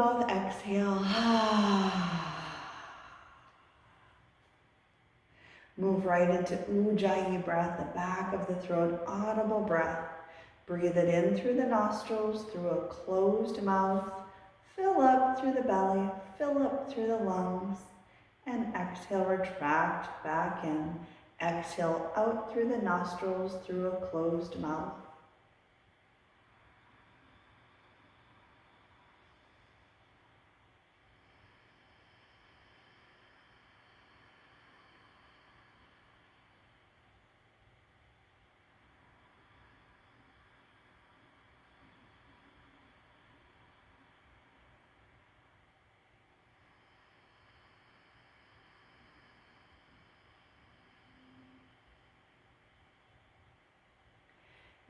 mouth, exhale. Move right into Ujjayi breath, the back of the throat, audible breath. Breathe it in through the nostrils, through a closed mouth. Fill up through the belly, fill up through the lungs. And exhale, retract back in. Exhale out through the nostrils, through a closed mouth.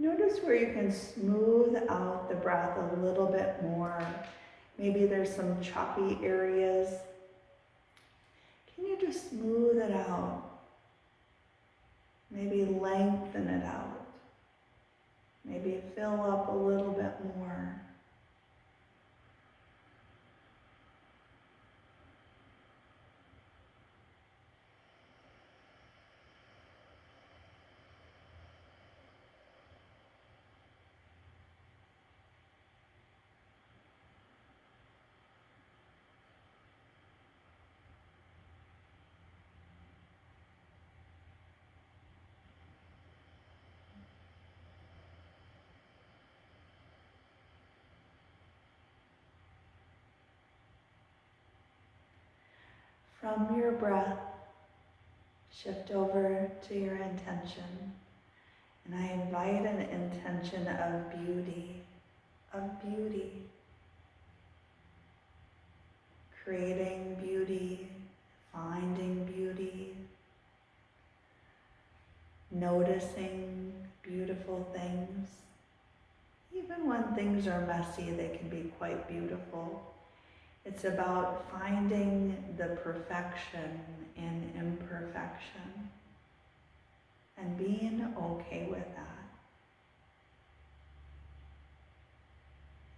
Notice where you can smooth out the breath a little bit more. Maybe there's some choppy areas. Can you just smooth it out? Maybe lengthen it out. Maybe fill up a little bit more. From your breath, shift over to your intention. And I invite an intention of beauty, creating beauty, finding beauty, noticing beautiful things. Even when things are messy, they can be quite beautiful. It's about finding the perfection in imperfection and being okay with that.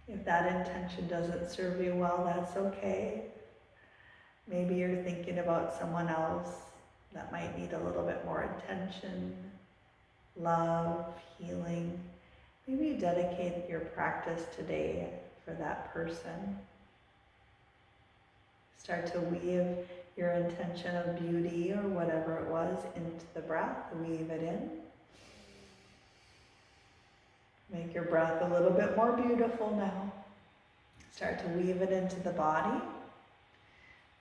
If that intention doesn't serve you well, that's okay. Maybe you're thinking about someone else that might need a little bit more attention, love, healing. Maybe you dedicate your practice today for that person. Start to weave your intention of beauty or whatever it was into the breath. Weave it in. Make your breath a little bit more beautiful now. Start to weave it into the body.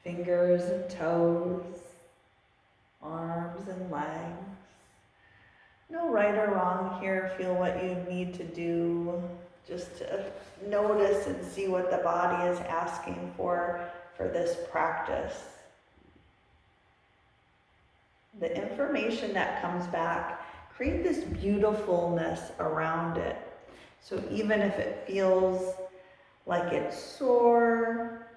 Fingers and toes, arms and legs. No right or wrong here. Feel what you need to do. Just notice and see what the body is asking for this practice. The information that comes back, create this beautifulness around it. So even if it feels like it's sore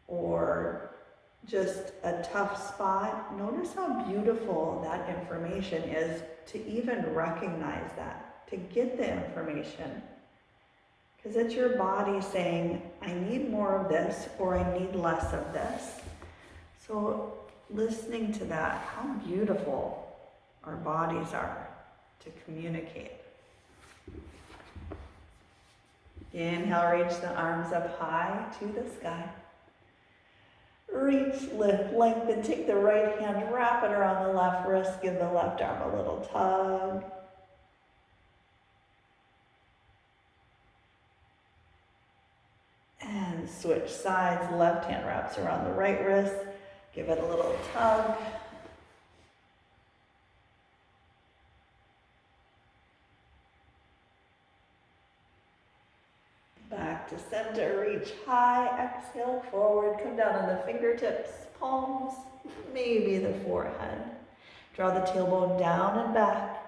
or just a tough spot, notice how beautiful that information is to even recognize that, to get the information. Because it's your body saying, I need more of this or I need less of this. So listening to that, how beautiful our bodies are to communicate. Inhale, reach the arms up high to the sky. Reach, lift, lengthen, take the right hand, wrap it around the left wrist, give the left arm a little tug. And switch sides, left hand wraps around the right wrist, give it a little tug. Back to center, reach high, exhale forward, come down on the fingertips, palms, maybe the forehead. Draw the tailbone down and back.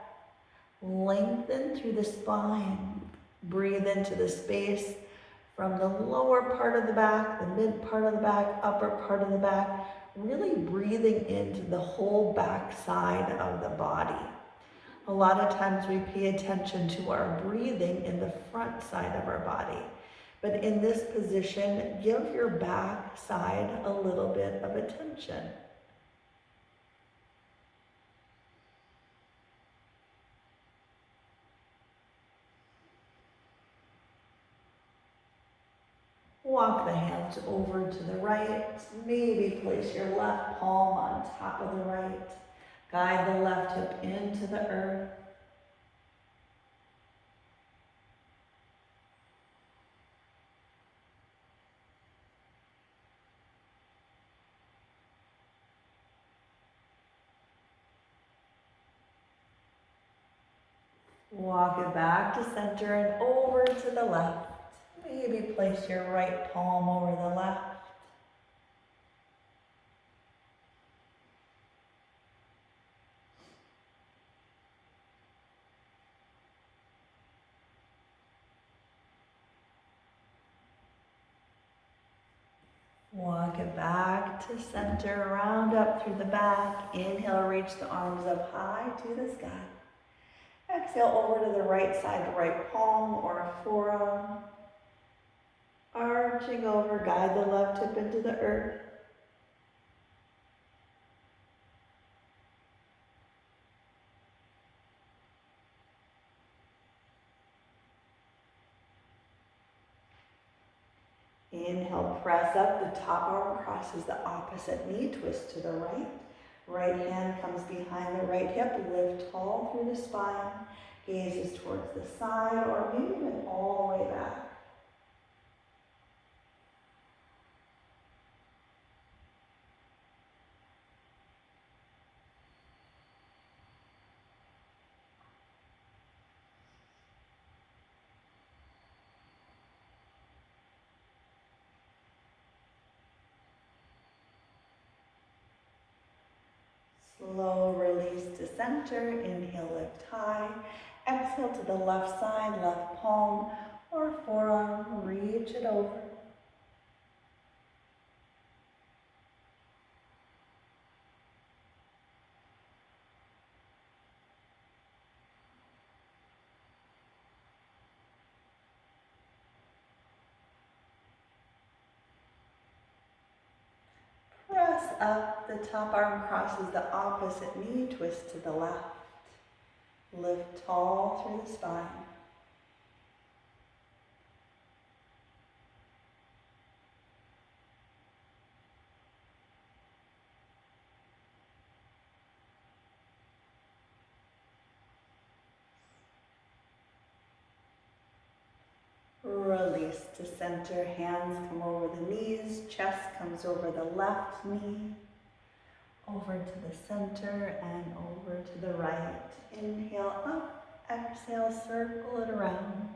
Lengthen through the spine. Breathe into the space from the lower part of the back, the mid part of the back, upper part of the back, really breathing into the whole back side of the body. A lot of times we pay attention to our breathing in the front side of our body, But in this position, give your back side a little bit of attention. Walk the hands over to the right. Maybe place your left palm on top of the right. Guide the left hip into the earth. Walk it back to center and over to the left. Maybe place your right palm over the left. Walk it back to center, round up through the back. Inhale, reach the arms up high to the sky. Exhale over to the right side, right palm or forearm. Arching over, guide the left hip into the earth. Inhale, press up, the top arm crosses the opposite knee, twist to the right. Right hand comes behind the right hip, lift tall through the spine, gazes towards the side or maybe even all the way back. Slow release to center, inhale, lift high. Exhale to the left side, left palm or forearm, reach it over. Press up, the top arm crosses the opposite knee, twist to the left. Lift tall through the spine. Release to center, hands come over the knees, chest comes over the left knee, over to the center and over to the right. Inhale up, exhale, circle it around.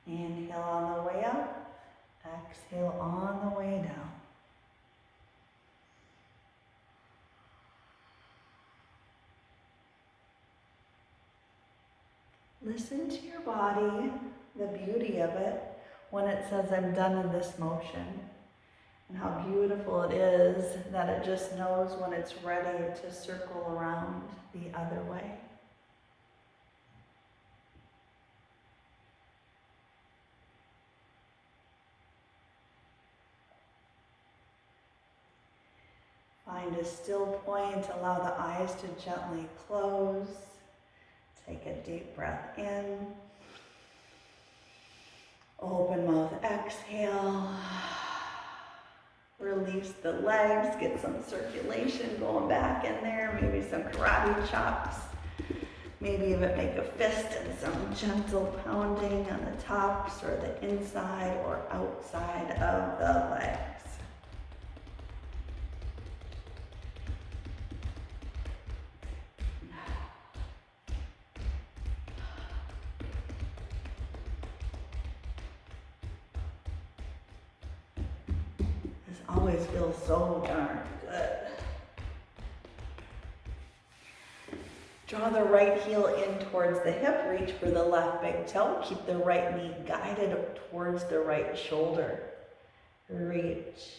Inhale on the way up, exhale on the way down. Listen to your body, the beauty of it, when it says, I'm done in this motion. And how beautiful it is that it just knows when it's ready to circle around the other way. Find a still point, allow the eyes to gently close. Take a deep breath in. Open mouth, exhale. Release the legs, get some circulation going back in there, maybe some karate chops. Maybe even make a fist and some gentle pounding on the tops or the inside or outside of the legs. Always feels so darn good. Draw the right heel in towards the hip, reach for the left big toe, keep the right knee guided towards the right shoulder. Reach.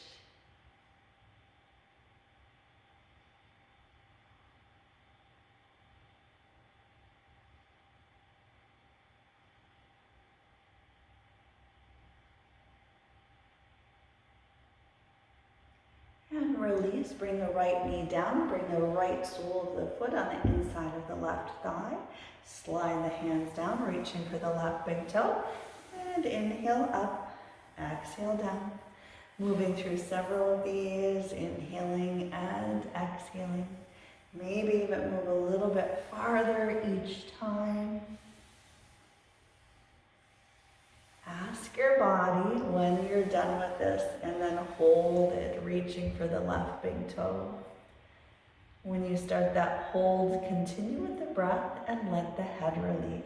release, bring the right knee down, bring the right sole of the foot on the inside of the left thigh. Slide the hands down, reaching for the left big toe. And inhale up, exhale down. Moving through several of these, inhaling and exhaling. Maybe even move a little bit farther each time. Ask your body when you're done with this, and then hold it, reaching for the left big toe. When you start that hold, continue with the breath and let the head release.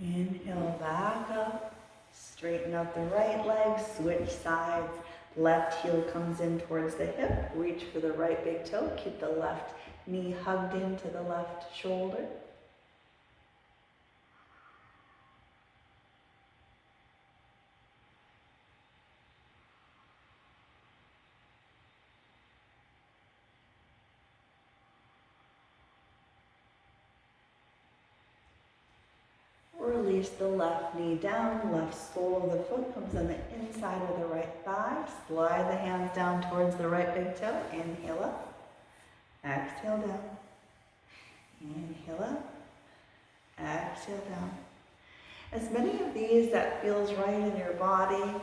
Inhale back up, straighten out the right leg, switch sides. Left heel comes in towards the hip, reach for the right big toe, keep the left knee hugged into the left shoulder. Release the left knee down, left sole of the foot comes on the inside of the right thigh. Slide the hands down towards the right big toe. Inhale up, exhale down. Inhale up, exhale down. As many of these that feels right in your body,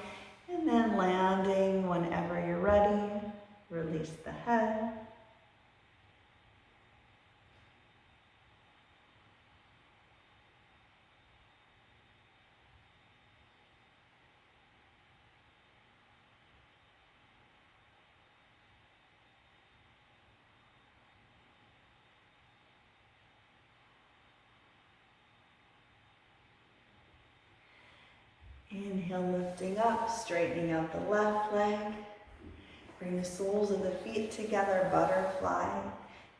and then landing whenever you're ready. Release the head. Inhale, lifting up, straightening out the left leg. Bring the soles of the feet together, butterfly.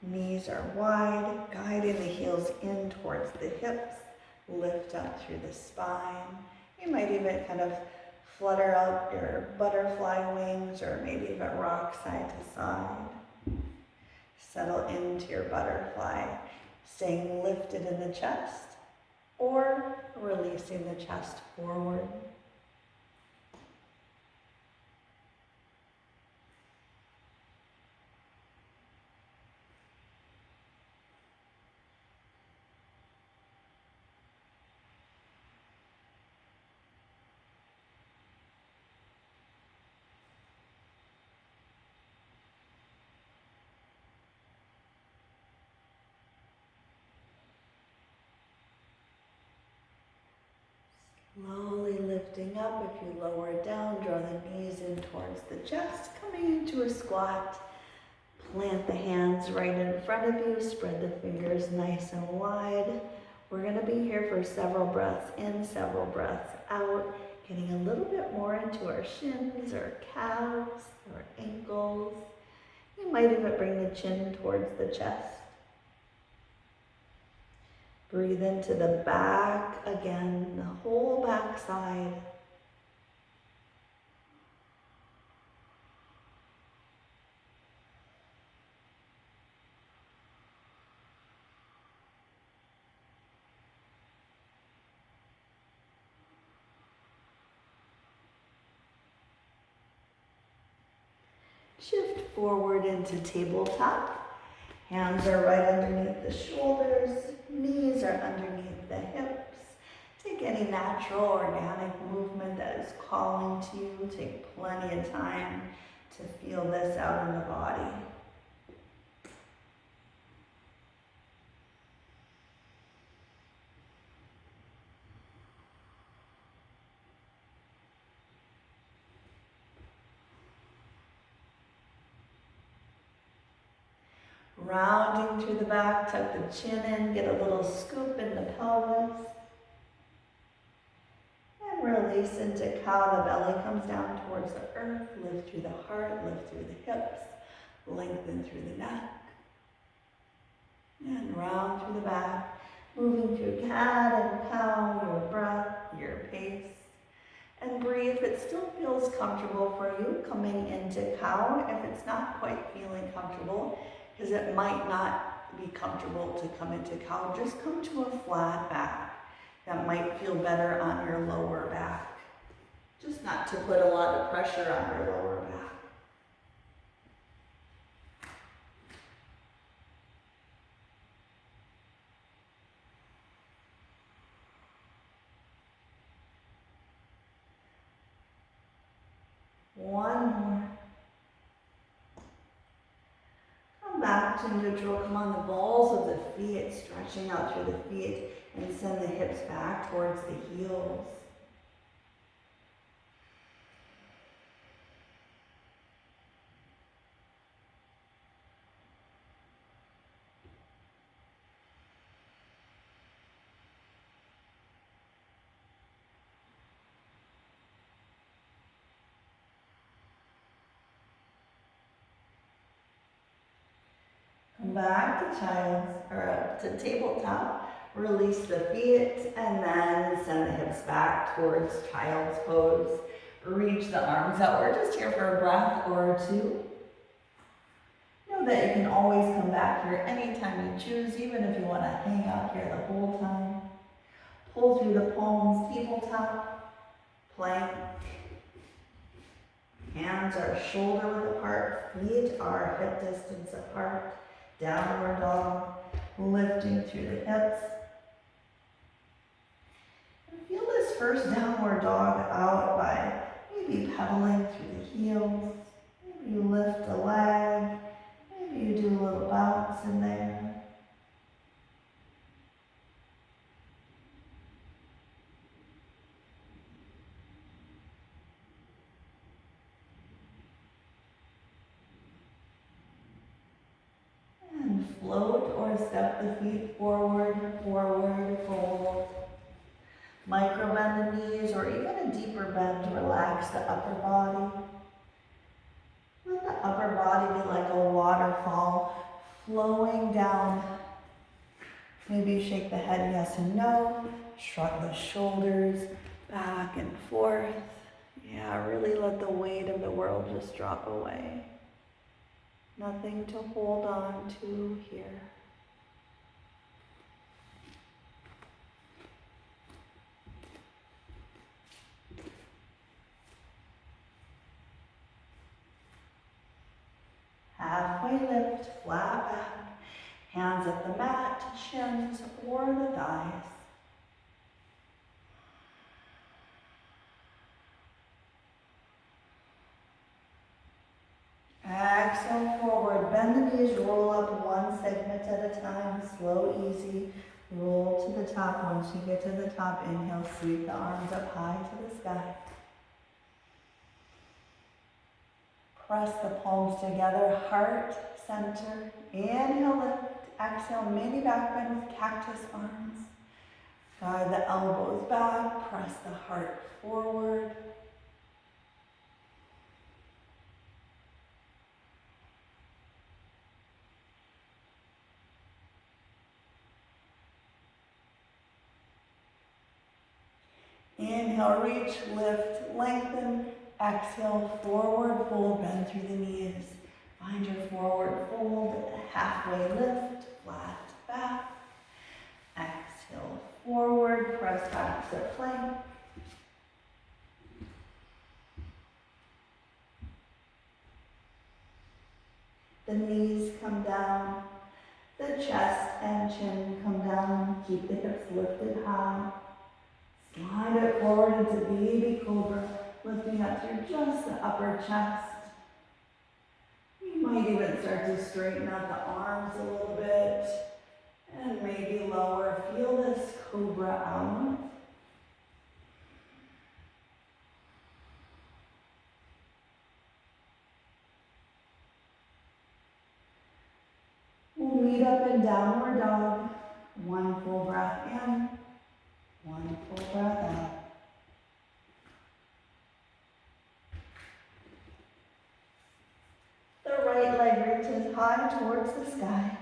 Knees are wide, guiding the heels in towards the hips. Lift up through the spine. You might even kind of flutter out your butterfly wings, or maybe even rock side to side. Settle into your butterfly, staying lifted in the chest, or releasing the chest forward. Slowly lifting up. If you lower down, draw the knees in towards the chest, coming into a squat. Plant the hands right in front of you, spread the fingers nice and wide. We're going to be here for several breaths in, several breaths out, getting a little bit more into our shins, our calves, our ankles. You might even bring the chin towards the chest. Breathe into the back again, the whole back side. Shift forward into tabletop. Hands are right underneath the shoulders, knees are underneath the hips. Take any natural, organic movement that is calling to you. Take plenty of time to feel this out in the body. Rounding through the back, tuck the chin in, get a little scoop in the pelvis. And release into cow. The belly comes down towards the earth. Lift through the heart, lift through the hips, lengthen through the neck. And round through the back, moving through cat and cow, your breath, your pace. And breathe if it still feels comfortable for you coming into cow. If it's not quite feeling comfortable, because it might not be comfortable to come into cow, just come to a flat back. That might feel better on your lower back. Just not to put a lot of pressure on your lower back. One more. Come back to neutral. Come on the balls of the feet, stretching out through the feet, and send the hips back towards the heels. Come back to to tabletop. Release the feet and then send the hips back towards child's pose. Reach the arms out. We're just here for a breath or two. Know that you can always come back here anytime you choose, even if you want to hang out here the whole time. Pull through the palms, tabletop, plank. Hands are shoulder width apart, feet are hip distance apart. Downward dog, lifting through the hips. And feel this first downward dog out by maybe pedaling through the heels. Maybe you lift a leg. Maybe you do a little bounce in there. And float or step the feet forward, forward, fold. Micro bend the knees or even a deeper bend to relax the upper body. Let the upper body be like a waterfall flowing down. Maybe you shake the head yes and no, shrug the shoulders back and forth. Yeah, really let the weight of the world just drop away. Nothing to hold on to here. Halfway lift, flat back, hands at the mat, shins or the thighs. Exhale forward, bend the knees, roll up one segment at a time, slow, easy. Roll to the top. Once you get to the top, inhale, sweep the arms up high to the sky. Press the palms together, heart, center. Inhale, lift. Exhale, mini back bend with cactus arms. Guide the elbows back, press the heart forward. Inhale, reach, lift, lengthen. Exhale, forward fold, bend through the knees. Find your forward fold, halfway lift, flat back. Exhale, forward, press back to plank. The knees come down, the chest and chin come down. Keep the hips lifted high. Slide it forward into baby cobra, lifting up through just the upper chest. You might even start to straighten out the arms a little bit and maybe lower. Feel this cobra out. We'll meet up in downward dog. One full breath in, one full breath out. The right leg reaches high towards the sky.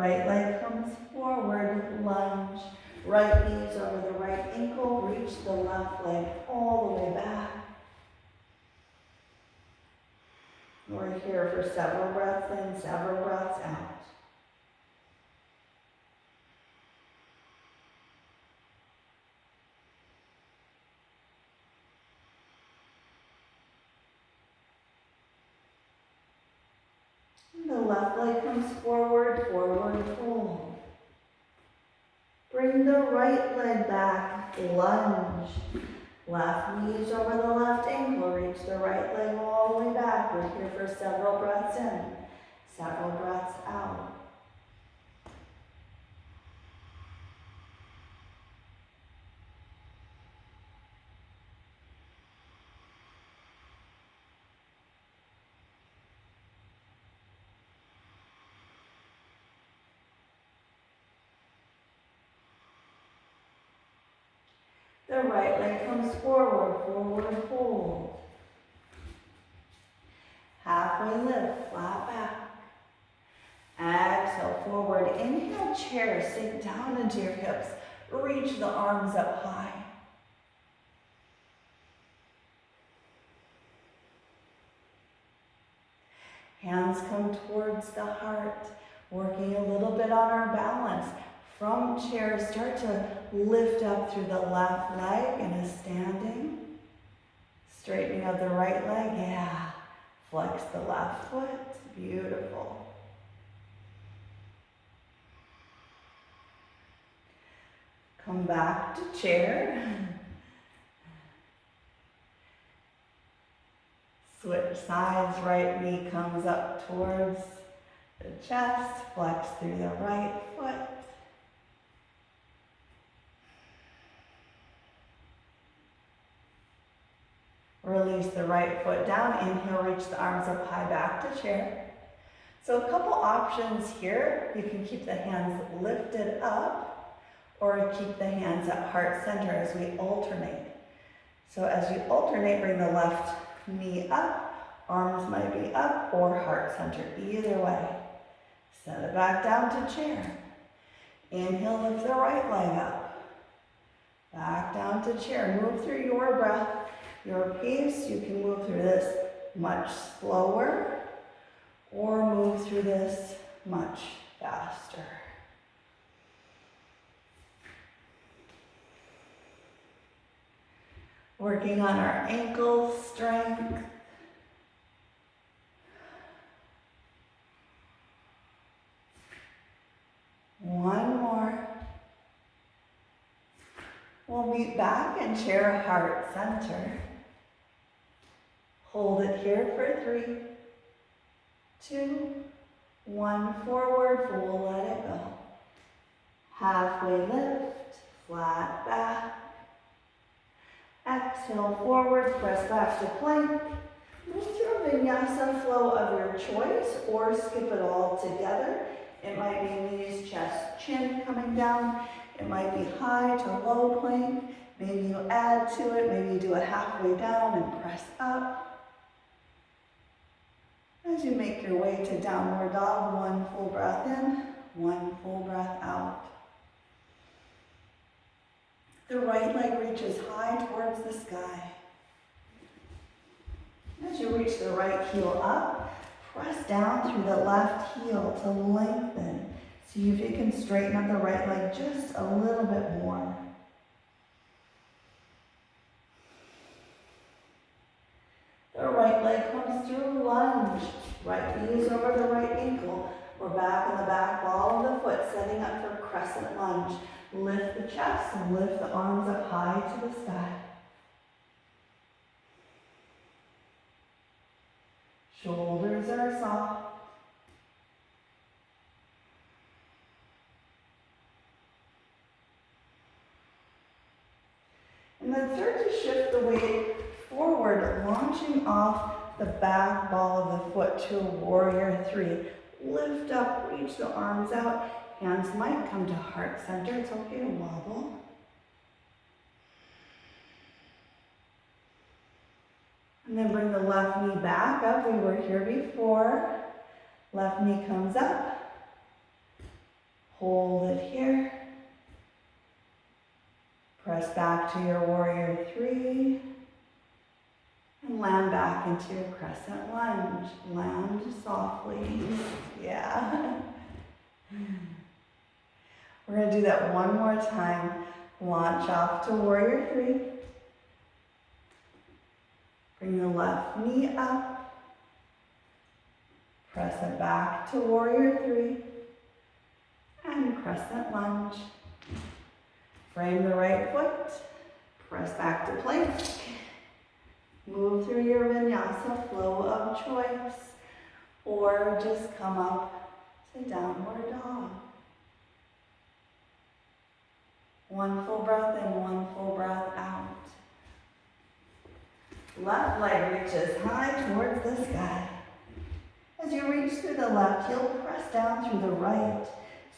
right leg comes forward, lunge. Right knees over the right ankle, reach the left leg all the way back. We're here for several breaths in, several breaths out. The left leg comes forward, forward fold. Bring the right leg back, lunge. Left knees over the left ankle, reach the right leg all the way back. We're here for several breaths in, several breaths out. The right leg comes forward, forward fold. Halfway lift, flat back. Exhale, forward. Inhale, chair, sink down into your hips. Reach the arms up high. Hands come towards the heart, working a little bit on our balance. From chair, start to lift up through the left leg in a standing. Straightening of the right leg, yeah. Flex the left foot, beautiful. Come back to chair. Switch sides, right knee comes up towards the chest, flex through the right foot. Release the right foot down, inhale, reach the arms up high, back to chair. So a couple options here. You can keep the hands lifted up or keep the hands at heart center as we alternate. So as you alternate, bring the left knee up, arms might be up or heart center, either way. Set it back down to chair. Inhale, lift the right leg up. Back down to chair. Move through your breath, your pace. You can move through this much slower or move through this much faster. Working on our ankle strength. One more. We'll meet back in chair, heart center. Hold it here for 3, 2, 1. Forward, we'll let it go. Halfway lift, flat back. Exhale, forward, press back to plank. Move through a vinyasa flow of your choice or skip it all together. It might be knees, chest, chin coming down. It might be high to low plank. Maybe you add to it. Maybe you do a halfway down and press up. As you make your way to downward dog, 1 full breath in, 1 full breath out. The right leg reaches high towards the sky. As you reach the right heel up, press down through the left heel to lengthen. See if you can straighten up the right leg just a little bit more. The right leg comes through, lunge. Right knees over the right ankle. We're back in the back ball of the foot, setting up for crescent lunge. Lift the chest and lift the arms up high to the sky. Shoulders are soft. And then start to shift the weight forward, launching off the back ball of the foot to a warrior 3. Lift up, reach the arms out. Hands might come to heart center. It's okay to wobble. And then bring the left knee back up. We were here before. Left knee comes up. Hold it here. Press back to your warrior three. And land back into your crescent lunge. Land softly. Yeah. We're going to do that one more time. Launch off to warrior three. Bring the left knee up. Press it back to warrior three. And crescent lunge. Frame the right foot. Press back to plank. Move through your vinyasa flow of choice. Or just come up to downward dog. One full breath in, one full breath out. Left leg reaches high towards the sky. As you reach through the left heel, press down through the right.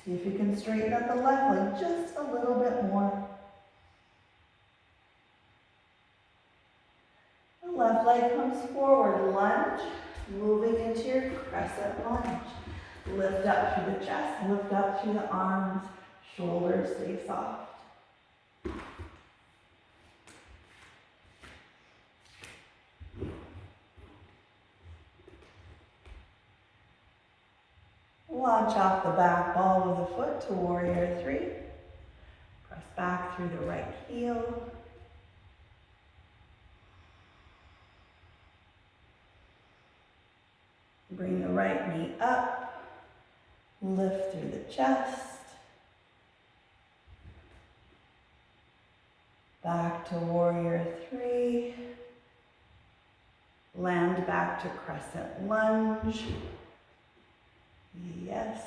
See if you can straighten up the left leg just a little bit more. The left leg comes forward, lunge, moving into your crescent lunge. Lift up through the chest, lift up through the arms, shoulders stay soft. Launch off the back ball of the foot to warrior three. Press back through the right heel. Bring the right knee up. Lift through the chest. Back to warrior three. Land back to crescent lunge. Yes.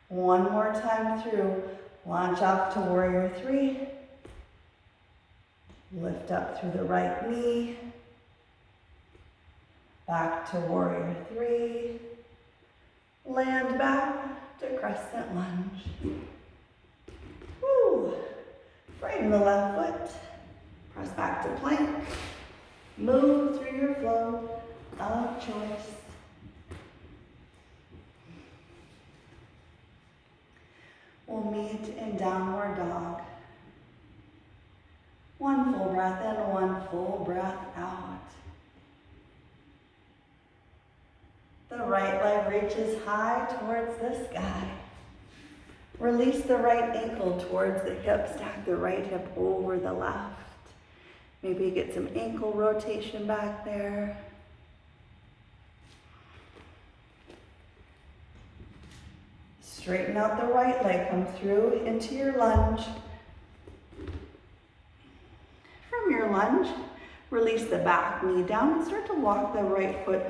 One more time through. Launch off to warrior three. Lift up through the right knee. Back to warrior three. Land back to crescent lunge. Woo. Frame the left foot. Press back to plank. Move through your flow of choice. We'll meet in downward dog. One full breath in, one full breath out. The right leg reaches high towards the sky. Release the right ankle towards the hip. Stack the right hip over the left. Maybe get some ankle rotation back there. Straighten out the right leg, come through into your lunge. From your lunge, release the back knee down and start to walk the right foot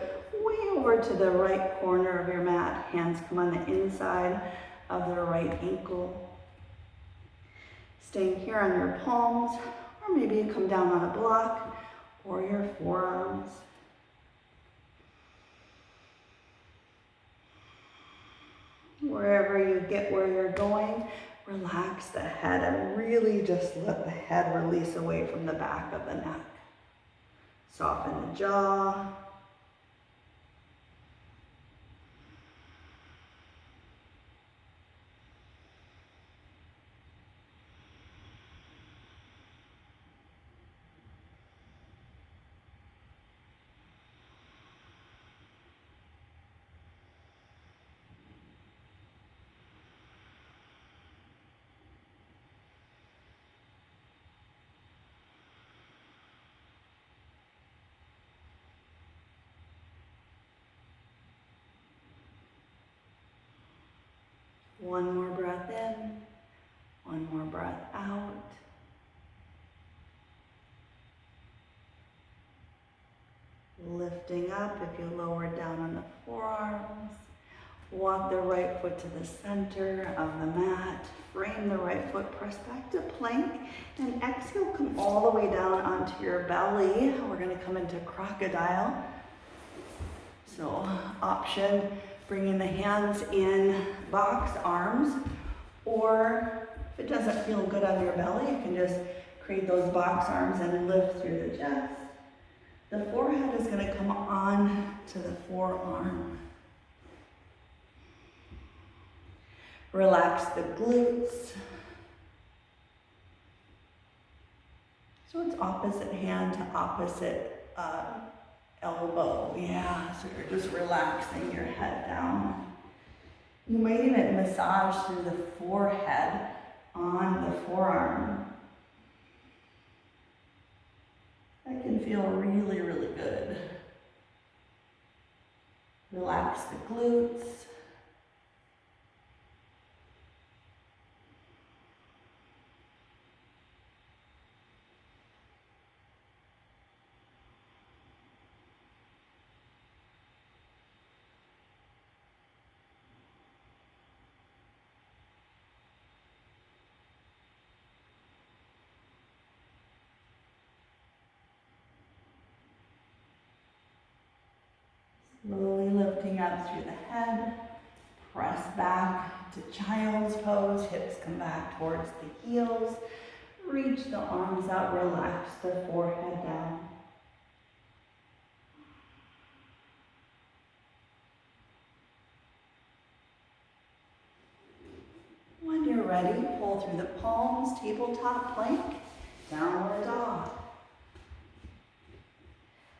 way over to the right corner of your mat. Hands come on the inside of the right ankle. Staying here on your palms, or maybe you come down on a block or your forearms. Wherever you get where you're going, relax the head and really just let the head release away from the back of the neck. Soften the jaw. One more breath in, one more breath out. Lifting up if you lower down on the forearms. Walk the right foot to the center of the mat. Frame the right foot, press back to plank. And exhale, come all the way down onto your belly. We're going to come into crocodile. So option, bringing the hands in box arms, or if it doesn't feel good on your belly, you can just create those box arms and lift through the chest. The forehead is going to come on to the forearm. Relax the glutes. So it's opposite hand to opposite elbow. Yeah, so you're just relaxing your head down. You might even massage through the forehead on the forearm. That can feel really, really good. Relax the glutes. Slowly lifting up through the head. Press back to child's pose. Hips come back towards the heels. Reach the arms out. Relax the forehead down. When you're ready, pull through the palms, tabletop plank, downward dog.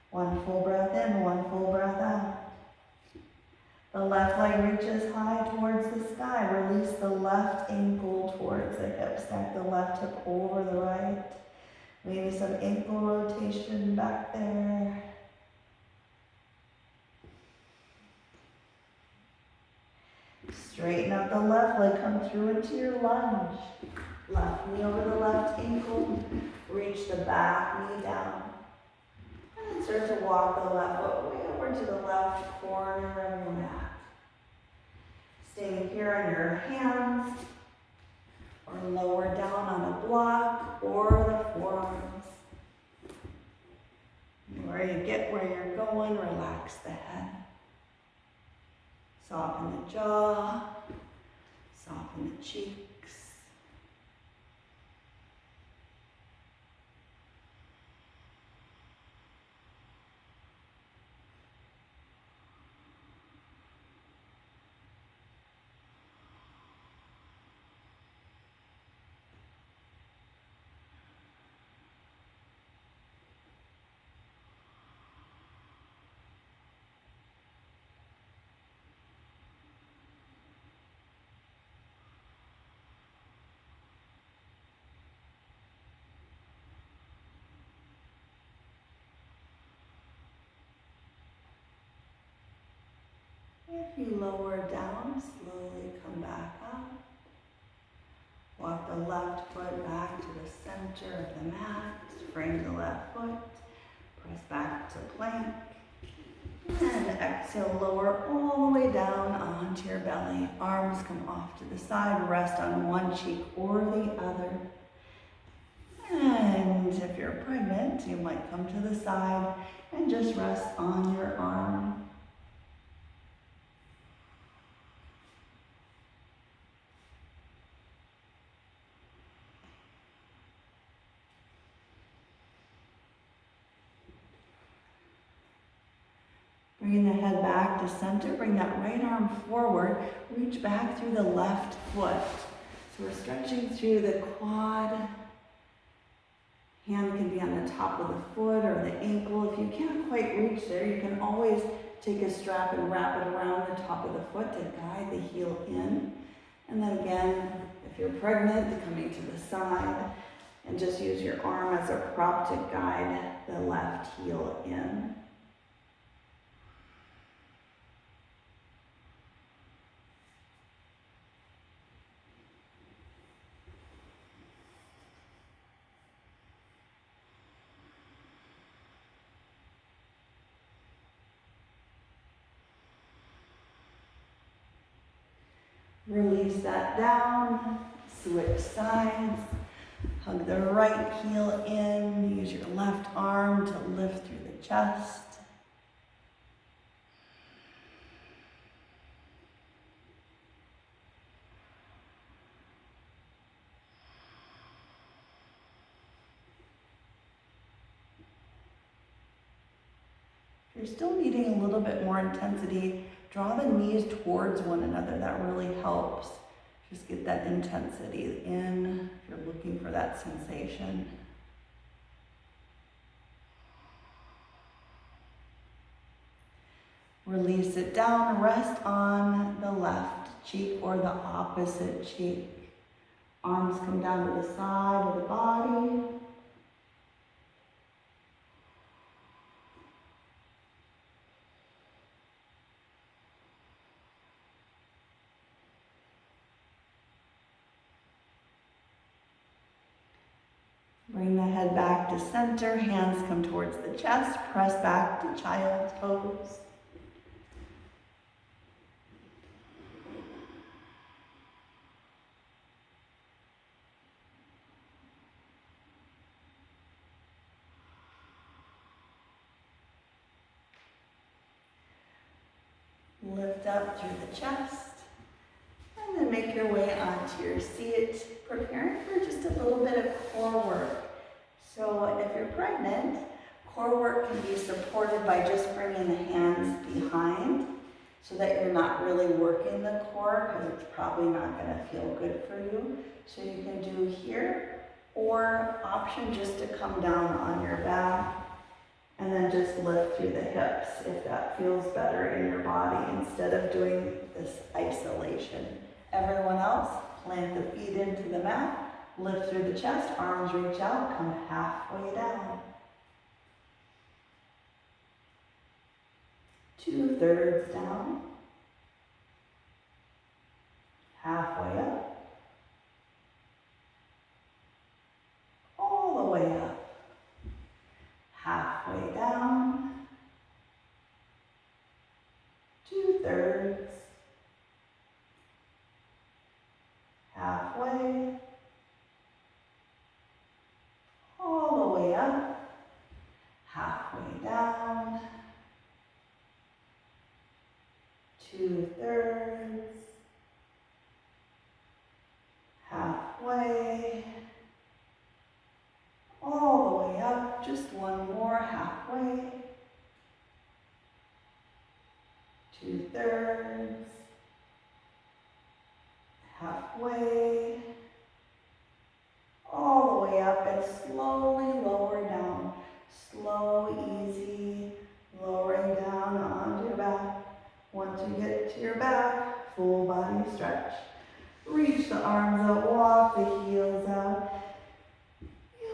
One full breath in, one full breath out. The left leg reaches high towards the sky. Release the left ankle towards the hip. Stack the left hip over the right. Maybe some ankle rotation back there. Straighten out the left leg. Come through into your lunge. Left knee over the left ankle. Reach the back knee down. And then start to walk the left foot way over to the left corner of your mat. Staying here on your hands, or lower down on a block, or the forearms. Where you get where you're going, relax the head. Soften the jaw, soften the cheeks. If you lower down, slowly come back up. Walk the left foot back to the center of the mat. Frame the left foot. Press back to plank. And exhale, lower all the way down onto your belly. Arms come off to the side. Rest on one cheek or the other. And if you're pregnant, you might come to the side and just rest on your arm. Bring the head back to center. Bring that right arm forward. Reach back through the left foot. So we're stretching through the quad. Hand can be on the top of the foot or the ankle. If you can't quite reach there, you can always take a strap and wrap it around the top of the foot to guide the heel in. And then again, if you're pregnant, coming to the side and just use your arm as a prop to guide the left heel in. Release that down, switch sides, hug the right heel in, use your left arm to lift through the chest. If you're still needing a little bit more intensity, draw the knees towards one another. That really helps. Just get that intensity in if you're looking for that sensation. Release it down, rest on the left cheek or the opposite cheek. Arms come down to the side of the body. Bring the head back to center, hands come towards the chest, press back to child's pose. Lift up through the chest, and then make your way onto your seat, preparing for just a little bit of core work. So if you're pregnant, core work can be supported by just bringing the hands behind so that you're not really working the core because it's probably not going to feel good for you. So you can do here, or option just to come down on your back and then just lift through the hips if that feels better in your body instead of doing this isolation. Everyone else, plant the feet into the mat, lift through the chest, arms reach out, come halfway down. 2/3 down. Halfway up. All the way up. Halfway down. 2/3. Halfway. All the way up. Halfway down. 2/3. Halfway. All the way up. Just one more. Halfway. 2/3. Halfway. All the way up and slowly lower down. Slow, easy, lowering down onto your back. Once you get to your back, full body stretch. Reach the arms out, walk the heels out.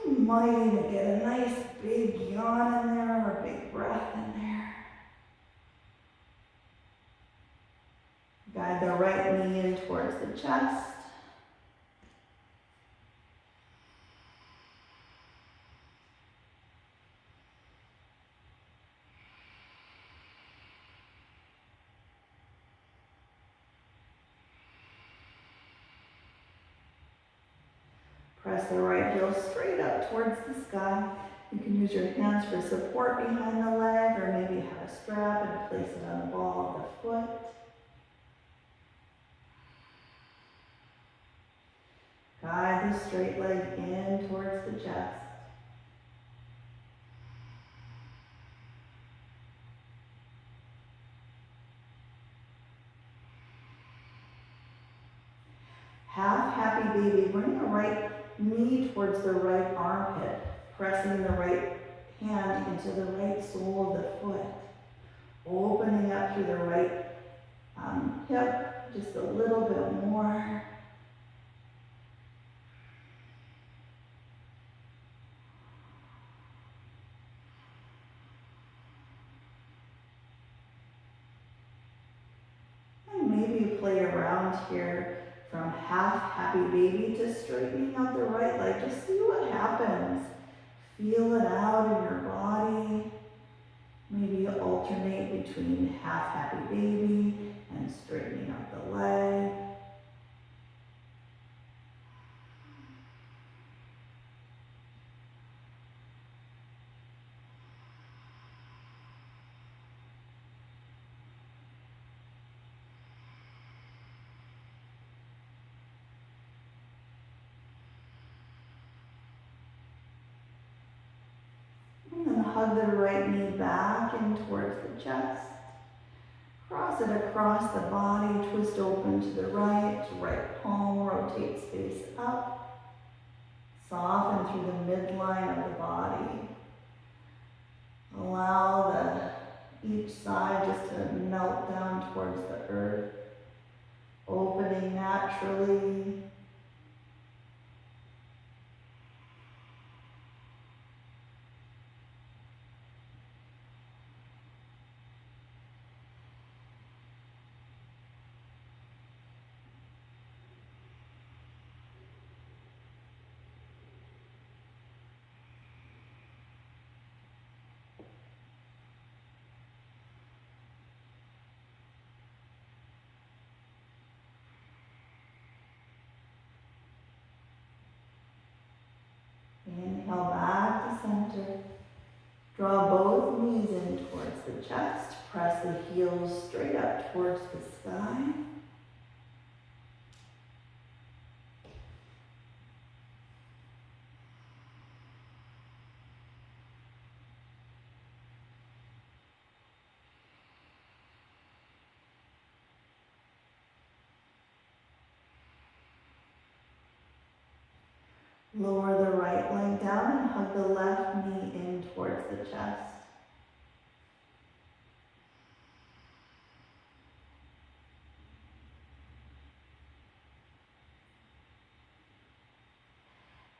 You might even get a nice big yawn in there or a big breath in there. Guide the right knee in towards the chest. Press the right heel straight up towards the sky. You can use your hands for support behind the leg, or maybe have a strap and place it on the ball of the foot. Guide the straight leg in towards the chest. Half happy baby. Bring the right knee towards the right armpit, pressing the right hand into the right sole of the foot. Opening up through the right hip just a little bit more. And maybe you play around here from half happy baby to straightening out the right leg. Just see what happens. Feel it out in your body. Maybe you alternate between half happy baby and straightening out the leg. And then hug the right knee back in towards the chest. Cross it across the body, twist open to the right palm rotates face up. Soften through the midline of the body. Allow each side just to melt down towards the earth, opening naturally. Inhale back to center. Draw both knees in towards the chest. Press the heels straight up towards the sky. Lower the right leg down and hug the left knee in towards the chest.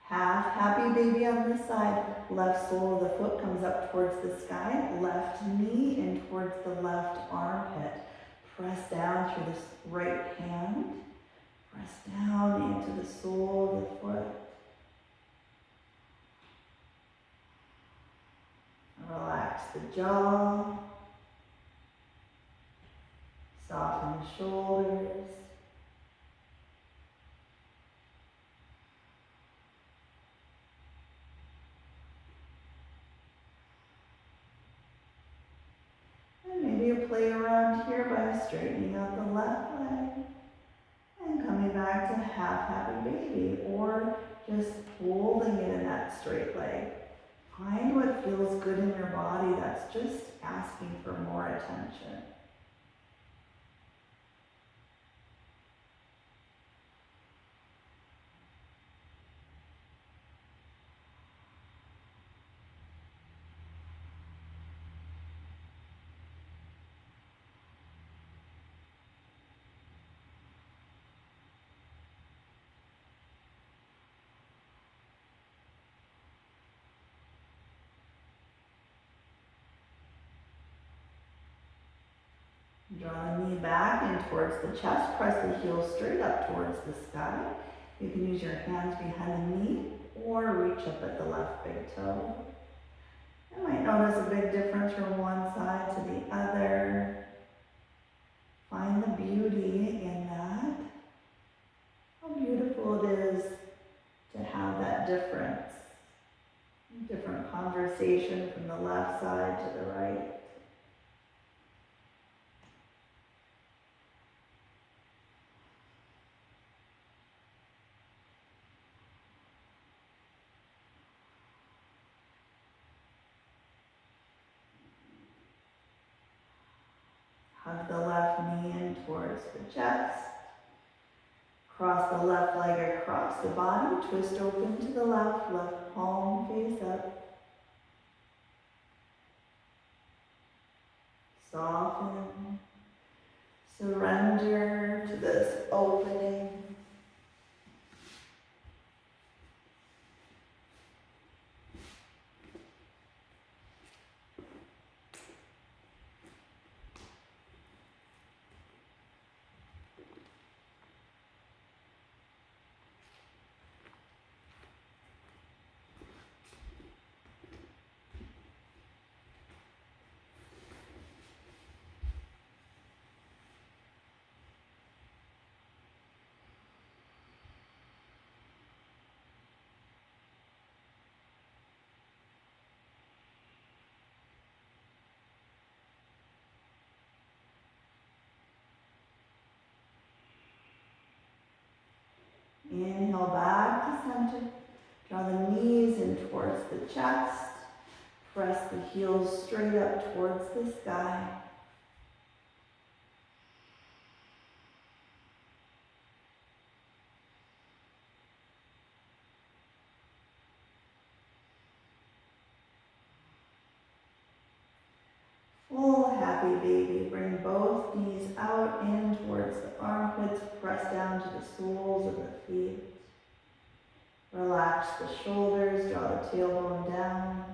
Half happy baby on this side. Left sole of the foot comes up towards the sky. Left knee in towards the left armpit. Press down through this right hand. Press down into the sole of the foot. Relax the jaw. Soften the shoulders. And maybe you play around here by straightening out the left leg and coming back to half happy baby, or just holding it in that straight leg. Find what feels good in your body that's just asking for more attention. Draw the knee back in towards the chest. Press the heels straight up towards the sky. You can use your hands behind the knee or reach up at the left big toe. You might notice a big difference from one side to the other. Find the beauty in that. How beautiful it is to have that difference. Different conversation from the left side to the right. Hug the left knee in towards the chest. Cross the left leg across the body. Twist open to the left palm face up. Soften. Surrender to this opening. Inhale back to center. Draw the knees in towards the chest. Press the heels straight up towards the sky. happy baby. Bring both knees out in towards the armpits. Press down to the soles of the feet. Relax the shoulders. Draw the tailbone down.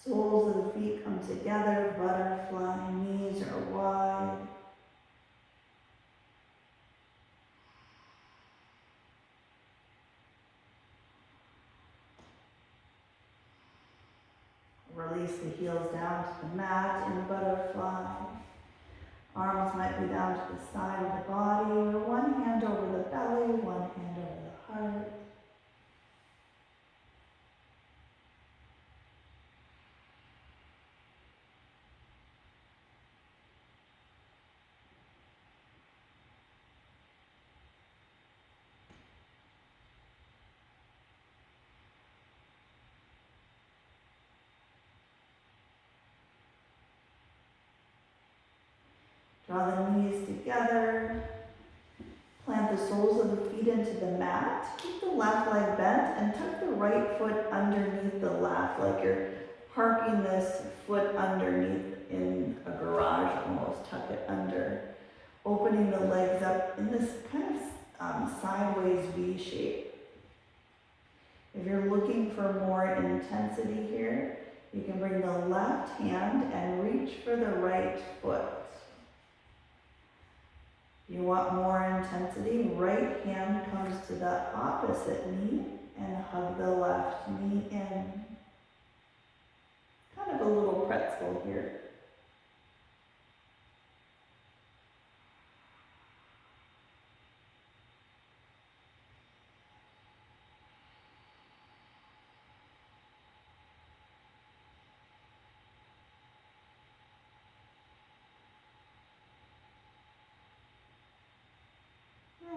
Soles of the feet come together, butterfly, knees are wide. Release the heels down to the mat in butterfly. Arms might be down to the side of the body, or one hand over the belly, one hand over the heart. Draw the knees together. Plant the soles of the feet into the mat. Keep the left leg bent and tuck the right foot underneath the left, like you're parking this foot underneath in a garage almost. Tuck it under. Opening the legs up in this kind of sideways V shape. If you're looking for more intensity here, you can bring the left hand and reach for the right foot. You want more intensity, right hand comes to the opposite knee and hug the left knee in. Kind of a little pretzel here.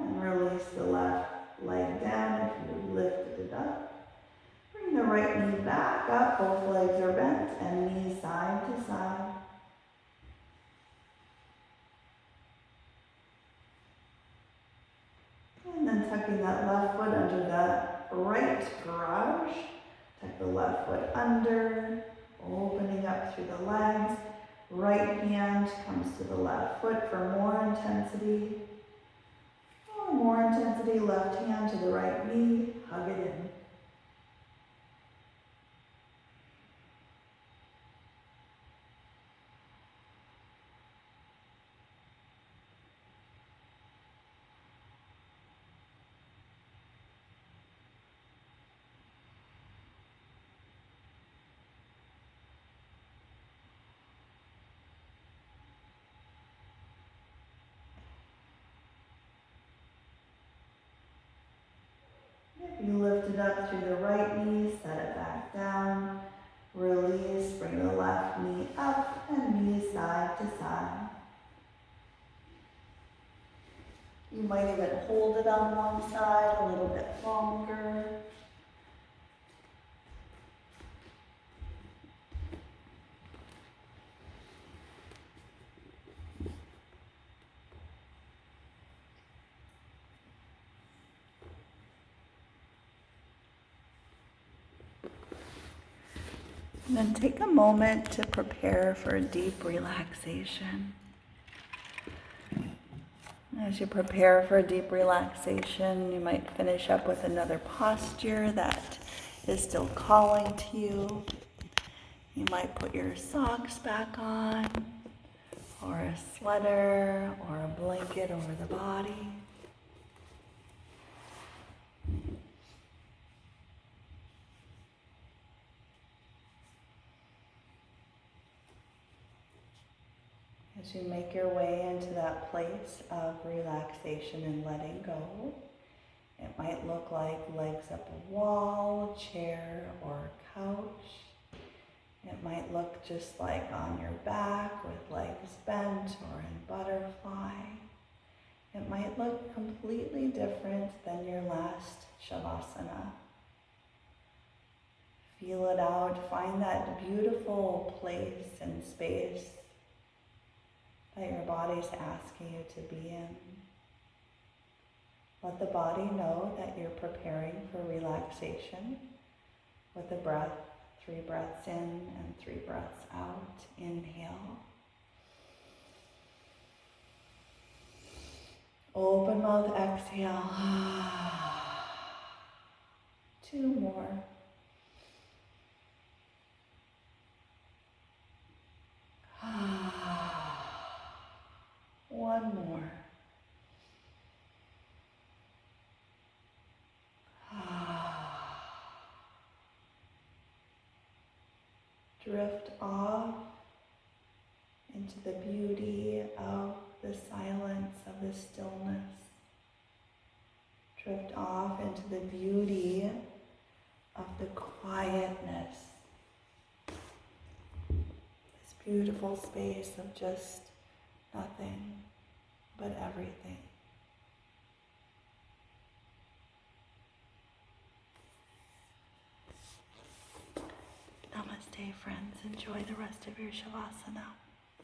And release the left leg down if you lifted it up. Bring the right knee back up, both legs are bent, and knees side to side. And then tucking that left foot under the right garage. Tuck the left foot under, opening up through the legs. Right hand comes to the left foot for more intensity. More intensity, left hand to the right knee, hug it in. If you lift it up through the right knee, set it back down. Release, bring the left knee up and knees side to side. You might even hold it on one side a little bit longer. And then take a moment to prepare for a deep relaxation. As you prepare for a deep relaxation, you might finish up with another posture that is still calling to you. You might put your socks back on, or a sweater, or a blanket over the body. As you make your way into that place of relaxation and letting go, it might look like legs up a wall, a chair, or a couch. It might look just like on your back with legs bent or in butterfly. It might look completely different than your last Shavasana. Feel it out. Find that beautiful place and space that your body's asking you to be in. Let the body know that you're preparing for relaxation with the breath, 3 breaths in and 3 breaths out. Inhale. Open mouth, exhale. 2 more. One more. Drift off into the beauty of the silence, of the stillness. Drift off into the beauty of the quietness. This beautiful space of just nothing but everything. Namaste, friends. Enjoy the rest of your Shavasana.